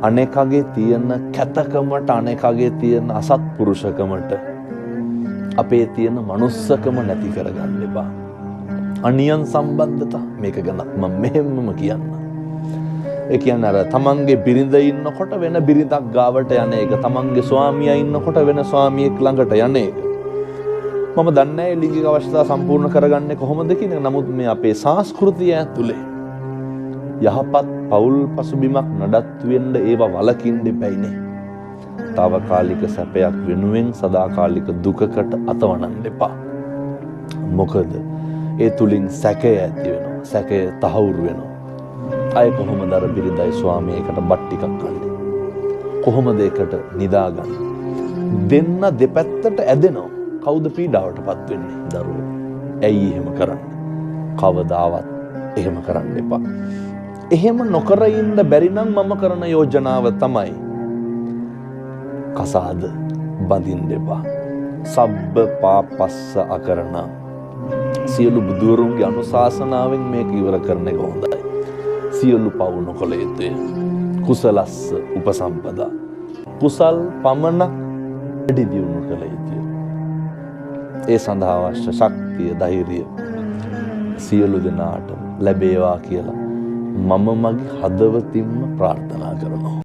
අනේකගේ තියෙන කැතකමට අනේකගේ තියෙන අසත්පුරුෂකමට අපේ තියෙන මනුස්සකම නැති කරගන්න එපා. අනියන් සම්බන්ධතා මේක ගැන මම මෙහෙමම කියන්න. ඒ කියන්නේ අර තමන්ගේ බිරිඳ ඉන්නකොට වෙන බිරිඳක් ගාවට යන එක, තමන්ගේ ස්වාමියා ඉන්නකොට වෙන ස්වාමියෙක් ළඟට යන එක. මම දන්නේ නැහැ ලිංගික අවශ්‍යතා සම්පූර්ණ කරගන්නේ කොහොමද කියන එක. නමුත් මේ අපේ සංස්කෘතිය ඇතුලේ යහපත් පෞල් පසුබිමක් නඩත්තු වෙන්න ඒවා වලකින්න දෙපයිනේ. తాවකාලික සැපයක් වෙනුවෙන් සදාකාලික දුකකට අතවනන්න එපා. මොකද ඒ තුලින් සැකය ඇති වෙනවා. සැකය තහවුරු වෙනවා. අය කොහොමද අර බිරිඳයි ස්වාමියේකට බත් ටිකක් කන්නේ? කොහොමද ඒකට නිදාගන්නේ? දෙන්න දෙපැත්තට ඇදෙනවා. කවුද පීඩාවටපත් වෙන්නේ? දරුවෝ. ඇයි එහෙම කරන්නේ? කවදාවත් එහෙම කරන්න එපා. එහෙම නොකර ඉන්න බැරි නම් මම කරන යෝජනාව තමයි කසාද බඳින්න එපා. සබ්බ පාපස්ස අකරණ. සියලු බුදුරුන්ගේ අනුශාසනාවෙන් මේක ඉවර කරන එක හොඳයි. සියලු පව් නොකළ යුතුය. කුසලස්ස උපසම්පදා. කුසල් පමණක් වැඩි දියුණු කළ යුතුය. ඒ සඳහා අවශ්‍ය ශක්තිය, ධෛර්යය සියලු දෙනාට ලැබේවා කියලා මම මගේ හදවතින්ම ප්‍රාර්ථනා කරනවා.